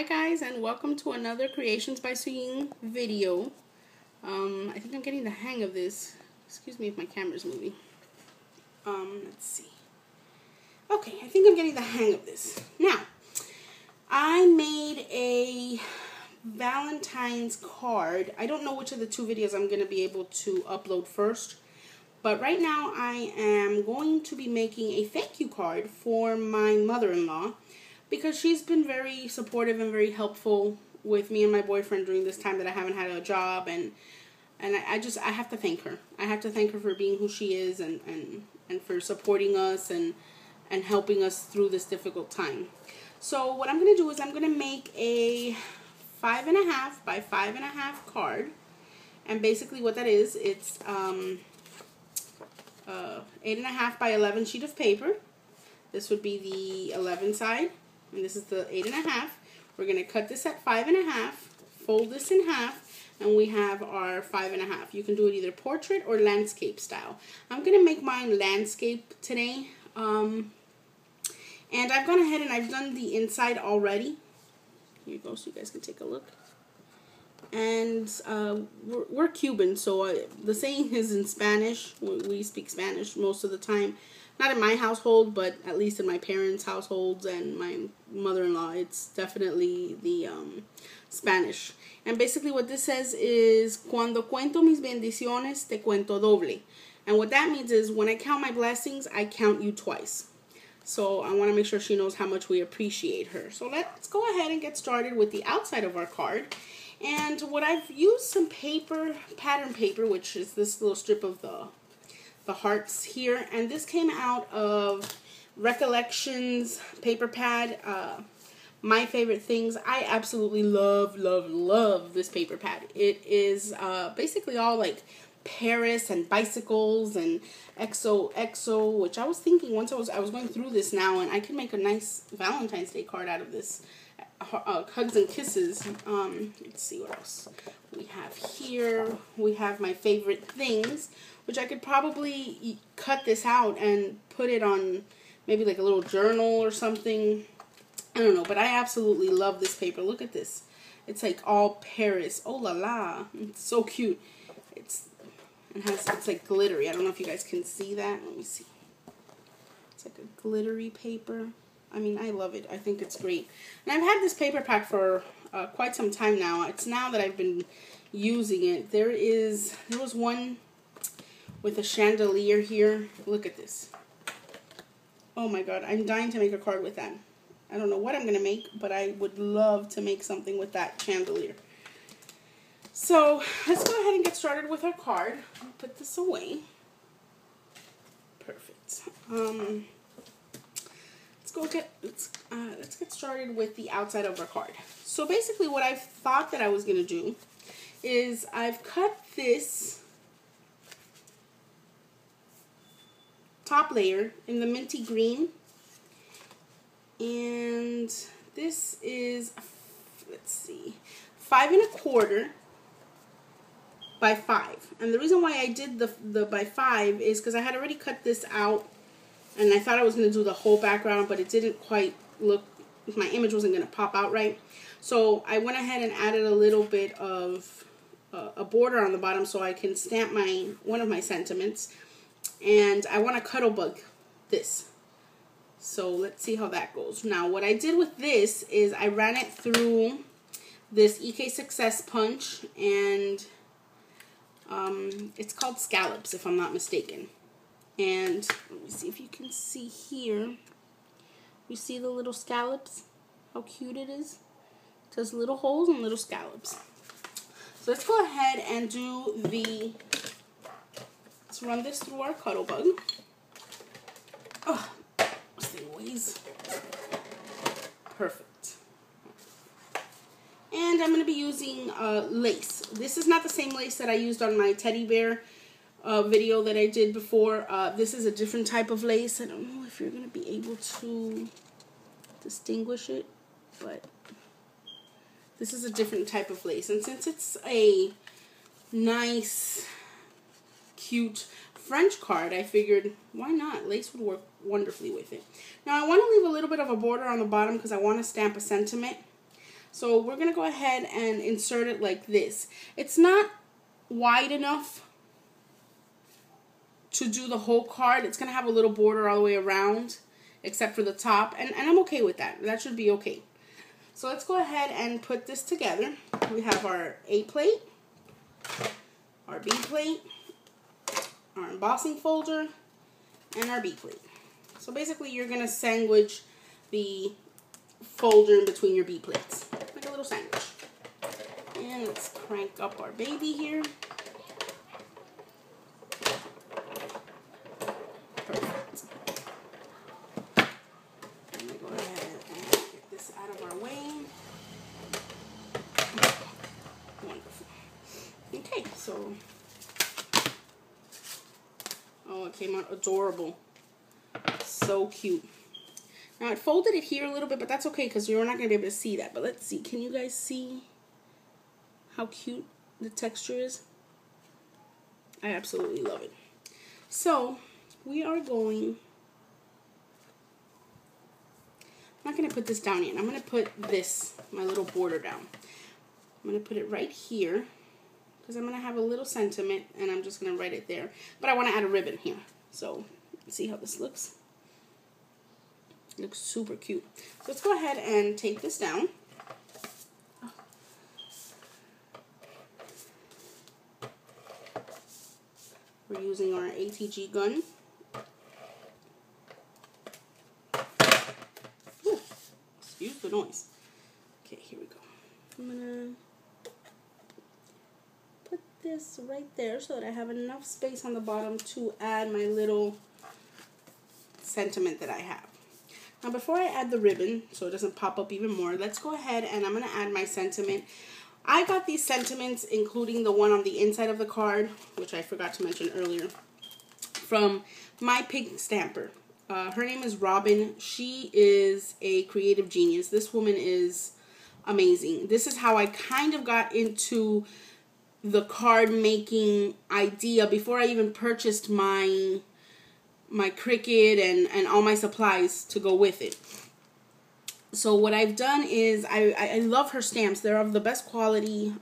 Hi guys, and welcome to another Creations by Suyin video. I think I'm getting the hang of this. Excuse me if my camera's moving. Let's see. Okay, I think I'm getting the hang of this. Now, I made a Valentine's card. I don't know which of the two videos I'm going to be able to upload first. But right now I am going to be making a thank you card for my mother-in-law, because she's been very supportive and very helpful with me and my boyfriend during this time that I haven't had a job, and I have to thank her. I have to thank her for being who she is and for supporting us and helping us through this difficult time. So what I'm going to do is I'm going to make a 5.5 by 5.5 card, and basically what that is, it's 8.5 by 11 sheet of paper. This would be the 11 side, and this is the 8.5. We're going to cut this at 5.5, fold this in half, and we have our 5.5. You can do it either portrait or landscape style. I'm going to make mine landscape today, and I've gone ahead and I've done the inside already. Here you go, so you guys can take a look. And we're Cuban, so the saying is in Spanish. We speak Spanish most of the time. Not in my household, but at least in my parents' households and my mother-in-law, it's definitely the Spanish. And basically what this says is, cuando cuento mis bendiciones, te cuento doble. And what that means is, when I count my blessings, I count you twice. So I want to make sure she knows how much we appreciate her. So let's go ahead and get started with the outside of our card. And what I've used some paper, pattern paper, which is this little strip of the hearts here, and this came out of Recollections paper pad. My favorite things. I absolutely love this paper pad. It is basically all like Paris and bicycles and Xoxo, which I was thinking once I was going through this now, and I could make a nice Valentine's Day card out of this. Hugs and kisses. Let's see what else we have here. We have my favorite things, which I could probably cut this out and put it on maybe like a little journal or something. I don't know, but I absolutely love this paper. Look at this. It's like all Paris. Oh la la. It's so cute. It's like glittery. I don't know if you guys can see that. Let me see. It's like a glittery paper. I mean, I love it. I think it's great. And I've had this paper pack for quite some time now. It's now that I've been using it. There was one with a chandelier here. Look at this. Oh my god, I'm dying to make a card with that. I don't know what I'm going to make, but I would love to make something with that chandelier. So, let's go ahead and get started with our card. I'll put this away. Perfect. Let's get started with the outside of our card. So basically what I thought that I was going to do is I've cut this top layer in the minty green, and this is, let's see, 5 1/4 by 5. And the reason why I did the by 5 is because I had already cut this out, and I thought I was going to do the whole background, but it didn't quite look, my image wasn't going to pop out right. So I went ahead and added a little bit of a border on the bottom so I can stamp one of my sentiments. And I want to cuddle bug this. So let's see how that goes. Now what I did with this is I ran it through this EK Success punch, and it's called Scallops if I'm not mistaken. And let me see if you can see here. You see the little scallops? How cute it is? It has little holes and little scallops. So let's go ahead and let's run this through our cuddle bug. Oh, this thing weighs. Perfect. And I'm going to be using lace. This is not the same lace that I used on my teddy bear video that I did before. This is a different type of lace. I don't know if you're going to be able to distinguish it, but this is a different type of lace. And since it's a nice, cute French card, I figured, why not? Lace would work wonderfully with it. Now I want to leave a little bit of a border on the bottom because I want to stamp a sentiment. So we're going to go ahead and insert it like this. It's not wide enough to do the whole card. It's going to have a little border all the way around, except for the top. And I'm okay with that. That should be okay. So let's go ahead and put this together. We have our A plate, our B plate, our embossing folder, and our B plate. So basically you're going to sandwich the folder in between your B plates, like a little sandwich. And let's crank up our baby here. Perfect. Let me go ahead and get this out of our way. Wonderful. Okay, so, oh, it came out adorable. So cute. Now, I folded it here a little bit, but that's okay because you're not going to be able to see that. But let's see. Can you guys see how cute the texture is? I absolutely love it. So, we are going... I'm not going to put this down yet. I'm going to put this, my little border down. I'm going to put it right here because I'm going to have a little sentiment, and I'm just going to write it there. But I want to add a ribbon here. So, let's see how this looks. It looks super cute. So let's go ahead and take this down. We're using our ATG gun. Ooh, excuse the noise. Okay, here we go. I'm gonna put this right there so that I have enough space on the bottom to add my little sentiment that I have. Now, before I add the ribbon, so it doesn't pop up even more, let's go ahead and I'm going to add my sentiment. I got these sentiments, including the one on the inside of the card, which I forgot to mention earlier, from my pink stamper. Her name is Robin. She is a creative genius. This woman is amazing. This is how I kind of got into the card making idea before I even purchased my Cricut and all my supplies to go with it. So what I've done is I love her stamps. They're of the best quality.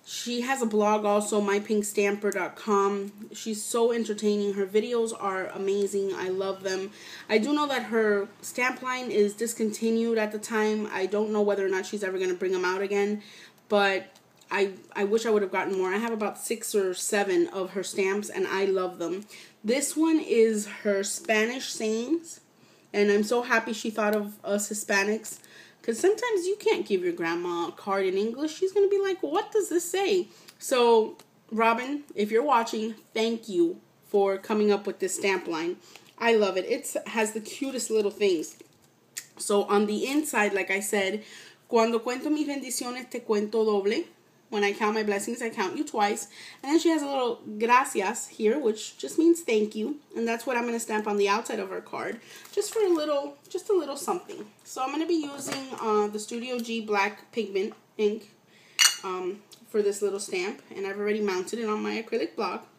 She has a blog also, mypinkstamper.com. She's so entertaining. Her videos are amazing. I love them. I do know that her stamp line is discontinued at the time. I don't know whether or not she's ever going to bring them out again, but I wish I would have gotten more. I have about 6 or 7 of her stamps, and I love them. This one is her Spanish sayings, and I'm so happy she thought of us Hispanics, because sometimes you can't give your grandma a card in English. She's going to be like, what does this say? So, Robin, if you're watching, thank you for coming up with this stamp line. I love it. It has the cutest little things. So, on the inside, like I said, cuando cuento mis bendiciones, te cuento doble. When I count my blessings, I count you twice. And then she has a little gracias here, which just means thank you. And that's what I'm going to stamp on the outside of her card. Just for a little something. So I'm going to be using the Studio G black pigment ink for this little stamp. And I've already mounted it on my acrylic block.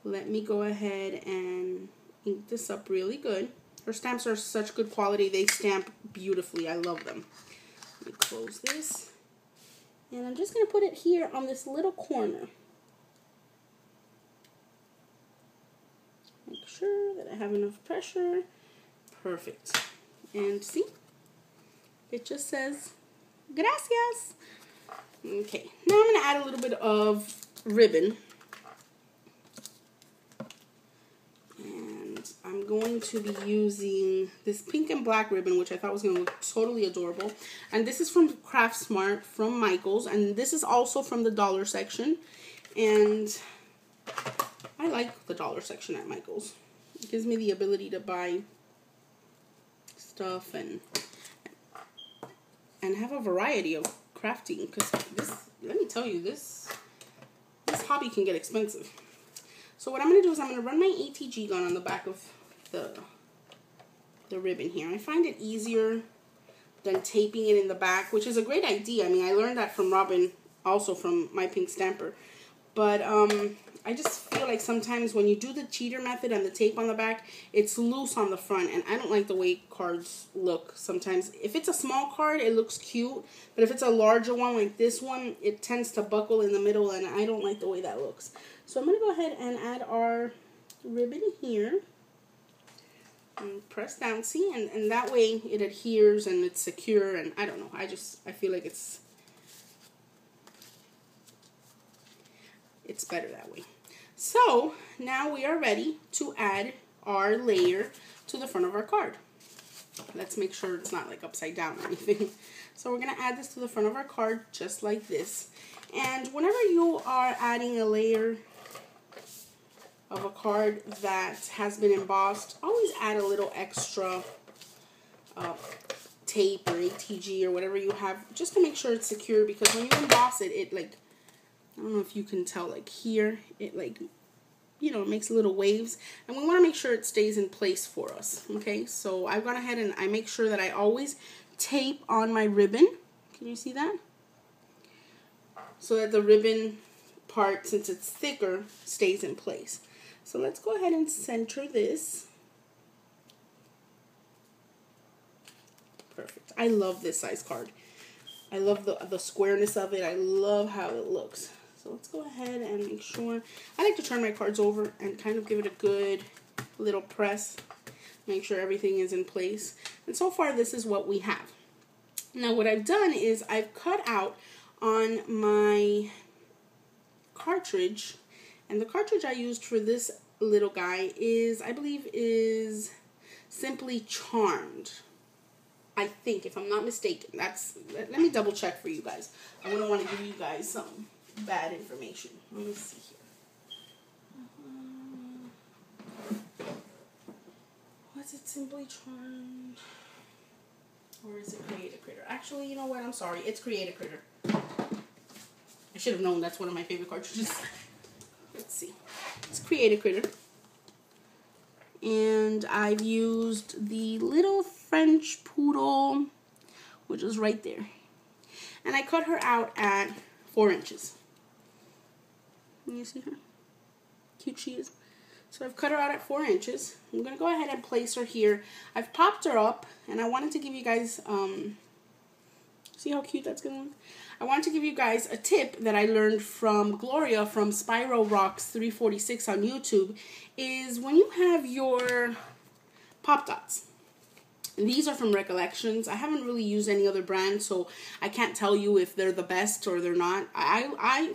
Let me go ahead and ink this up really good. Her stamps are such good quality. They stamp beautifully. I love them. Let me close this. And I'm just going to put it here on this little corner. Make sure that I have enough pressure. Perfect. And see? It just says, gracias. Okay. Now I'm going to add a little bit of ribbon. And I'm going to be using this pink and black ribbon, which I thought was going to look totally adorable. And this is from Craft Smart, from Michaels. And this is also from the dollar section. And I like the dollar section at Michaels. It gives me the ability to buy stuff and have a variety of crafting. Because this, let me tell you, this hobby can get expensive. So what I'm going to do is I'm going to run my ATG gun on the back of the ribbon here. I find it easier than taping it in the back, which is a great idea. I mean, I learned that from Robin, also from My Pink Stamper. But I I just feel like sometimes when you do the cheater method and the tape on the back, it's loose on the front, and I don't like the way cards look sometimes. If it's a small card, it looks cute, but if it's a larger one like this one, it tends to buckle in the middle, and I don't like the way that looks. So I'm going to go ahead and add our ribbon here. And press down, see, and that way it adheres and it's secure, and I don't know, I feel like it's better that way. So now we are ready to add our layer to the front of our card. Let's make sure it's not like upside down or anything. So we're going to add this to the front of our card just like this. And whenever you are adding a layer of a card that has been embossed, always add a little extra tape or ATG or whatever you have, just to make sure it's secure, because when you emboss it, it like, I don't know if you can tell, like here, it like, you know, it makes little waves, and we want to make sure it stays in place for us, okay? So I've gone ahead and I make sure that I always tape on my ribbon. Can you see that? So that the ribbon part, since it's thicker, stays in place. So let's go ahead and center this. Perfect. I love this size card. I love the squareness of it. I love how it looks. So let's go ahead and make sure. I like to turn my cards over and kind of give it a good little press. Make sure everything is in place. And so far, this is what we have. Now, what I've done is I've cut out on my cartridge. And the cartridge I used for this little guy is, I believe, is Simply Charmed. I think, if I'm not mistaken. Let me double check for you guys. I wouldn't want to give you guys some bad information. Let me see here. Was it Simply Charmed? Or is it Create a Critter? Actually, you know what? I'm sorry. It's Create a Critter. I should have known that's one of my favorite cartridges. Let's see. It's Create a Critter. And I've used the little French poodle, which is right there. And I cut her out at 4 inches. Can you see her? Cute she is. So I've cut her out at 4 inches. I'm going to go ahead and place her here. I've popped her up, and I wanted to give you guys, see how cute that's going to look? I wanted to give you guys a tip that I learned from Gloria from Spyro Rocks 346 on YouTube, is when you have your Pop Dots. And these are from Recollections. I haven't really used any other brand, so I can't tell you if they're the best or they're not.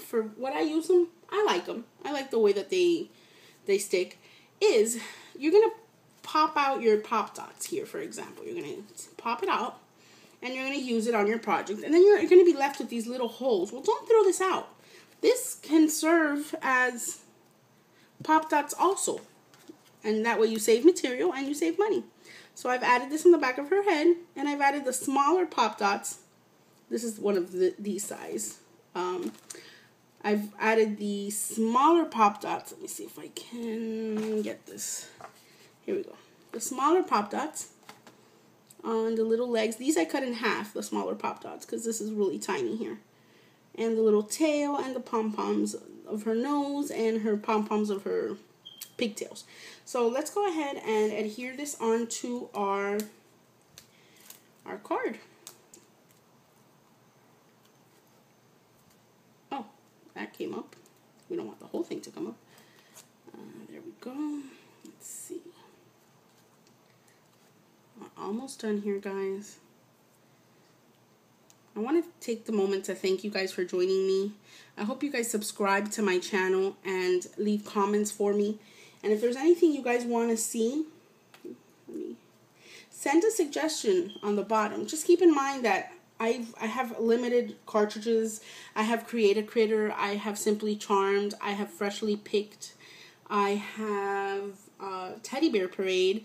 For what I use them, I like them. I like the way that they stick. Is you're going to pop out your Pop Dots here, for example. You're going to pop it out. And you're going to use it on your project. And then you're going to be left with these little holes. Well, don't throw this out. This can serve as Pop Dots also. And that way you save material and you save money. So I've added this on the back of her head. And I've added the smaller Pop Dots. This is one of these size. I've added the smaller Pop Dots. Let me see if I can get this. Here we go. The smaller Pop Dots on the little legs. These I cut in half, the smaller Pop Dots, because this is really tiny here. And the little tail and the pom-poms of her nose and her pom-poms of her pigtails. So let's go ahead and adhere this onto our card. Oh, that came up. We don't want the whole thing to come up. There we go. Let's see. Almost done here, guys. I want to take the moment to thank you guys for joining me. I hope you guys subscribe to my channel and leave comments for me. And if there's anything you guys want to see, send a suggestion on the bottom. Just keep in mind that I have limited cartridges. I have Create a Critter. I have Simply Charmed. I have Freshly Picked. I have Teddy Bear Parade.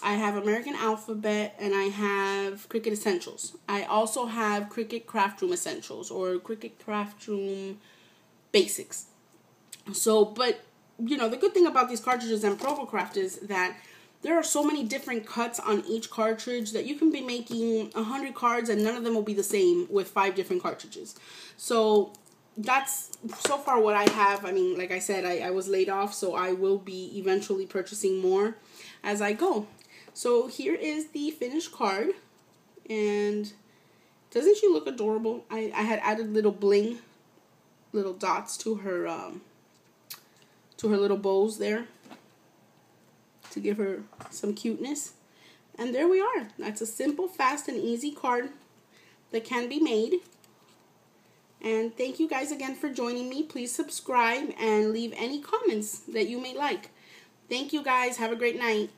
I have American Alphabet, and I have Cricut Essentials. I also have Cricut Craft Room Essentials or Cricut Craft Room Basics. So, but, you know, the good thing about these cartridges and ProvoCraft is that there are so many different cuts on each cartridge that you can be making 100 cards and none of them will be the same with 5 different cartridges. So, that's so far what I have. I mean, like I said, I was laid off, so I will be eventually purchasing more as I go. So here is the finished card. And doesn't she look adorable? I had added little bling, little dots to her little bows there to give her some cuteness. And there we are. That's a simple, fast, and easy card that can be made. And thank you guys again for joining me. Please subscribe and leave any comments that you may like. Thank you guys. Have a great night.